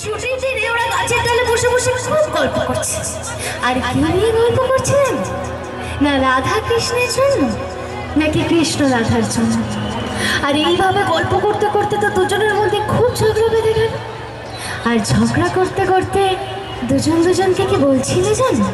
ছুটির দিনে ওরা গাছের ডালে বসে বসে খুব গল্প করছে। আর কি নিয়ে গল্প করছেন? না রাধা কৃষ্ণের জন্য, নাকি কৃষ্ণ রাধার জন্য। আর এইভাবে গল্প করতে করতে তো দুজনের মধ্যে খুব ঝগড়া বেঁধে গেল। আর ঝগড়া করতে করতে দুজন দুজনকে কি বলছিল জানো?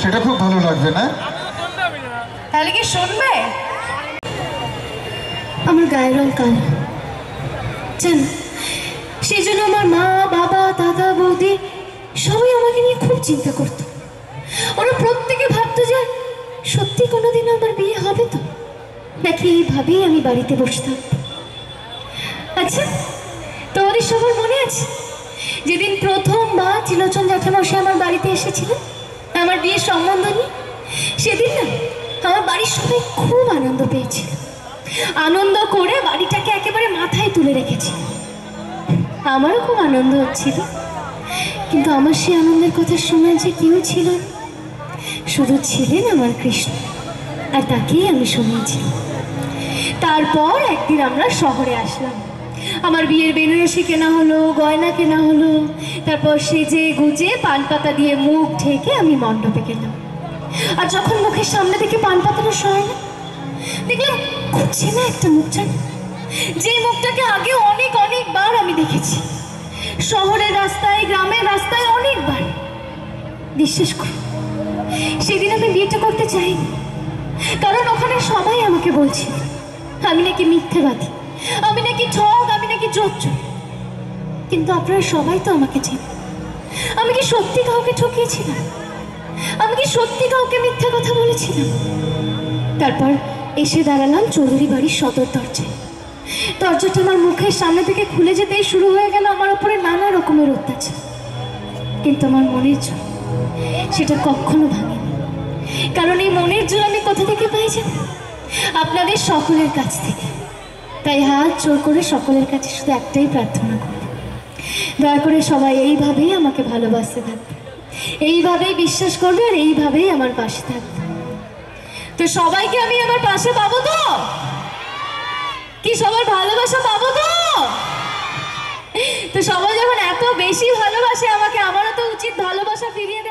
সেটা খুব ভালো লাগবে না? তাহলে কি শুনবে? আমার গায়ের রং কালো জানো, সেই জন্য আমার মা বাবা দাদা বৌদি সবাই আমাকে নিয়ে খুব চিন্তা করতো। ওরা প্রত্যেকে ভাবতো যে সত্যি কোনোদিন আমার বিয়ে হবে তো, নাকি এইভাবেই আমি বাড়িতে বসে থাকবো। আচ্ছা তোমাদের সবার মনে আছে যেদিন প্রথমবার ত্রিলোচন জ্যাঠামশাই আমার বাড়িতে এসেছিলেন আমার বিয়ের সম্বন্ধ নিয়ে? সেদিন না আমার বাড়ির সবাই খুব আনন্দ পেয়েছিল, আনন্দ করে বাড়িটাকে একেবারে মাথায় তুলে রেখেছিল। আমারও খুব আনন্দ হচ্ছিল, কিন্তু আমার সেই আনন্দের কথা শোনার যে কেউ ছিল না, শুধু ছিলেন আমার কৃষ্ণ, আর তাকেই আমি শুনিয়েছি। তারপর একদিন আমরা শহরে আসলাম, আমার বিয়ের বেনারসি কেনা হলো, গয়না কেনা হলো, তারপর সেজে গুজে পান পাতা দিয়ে মুখ ঢেকে আমি মণ্ডপে গেলাম। আর যখন মুখের সামনে থেকে পান পাতাটা সরাই না, দেখলাম খুব চেনা একটা মুখ, জানি যে মুখটাকে আগে অনেকবার আমি দেখেছি, শহরের রাস্তায়, গ্রামের রাস্তায় অনেকবার। বিশ্বাস করো, সেদিন আমি বিয়েটা করতে চাইনি, কারণ ওখানে সবাই আমাকে বলছিল আমি নাকি মিথ্যেবাদী, আমি নাকি ঠক, আমি নাকি জোচ্চোর। কিন্তু আপনারা সবাই তো আমাকে চেনেন। আমি কি সত্যি কাউকে ঠকিয়েছিলাম? আমি কি সত্যি কাউকে মিথ্যা কথা বলেছিলাম? তারপর এসে দাঁড়ালাম চৌধুরী বাড়ির সদর দরজায়। দরজাটা আমার মুখের সামনে থেকে খুলে যেতেই শুরু হয়ে গেল আমার উপরে নানা রকমের অত্যাচার। কিন্তু আমার মনের জোর সেটা কখনো ভাঙেনি, কারণ এই মনের জোর আমি কোথা থেকে পাই জানেন? আপনাদের সকলের কাছ থেকে। তাই হাত জোর করে সকলের কাছে শুধু একটাই প্রার্থনা করব, দয়া করে সবাই এইভাবেই আমাকে ভালোবাসতে থাকবে, এইভাবেই বিশ্বাস করবে, আর এইভাবেই আমার পাশে থাকবে। তো সবাইকে আমি আমার পাশে পাবো তো? কি সবার ভালোবাসা পাবো তো? তো সবাই যখন এত বেশি ভালোবাসে আমাকে, আমারও তো উচিত ভালোবাসা ফিরিয়ে দেওয়া।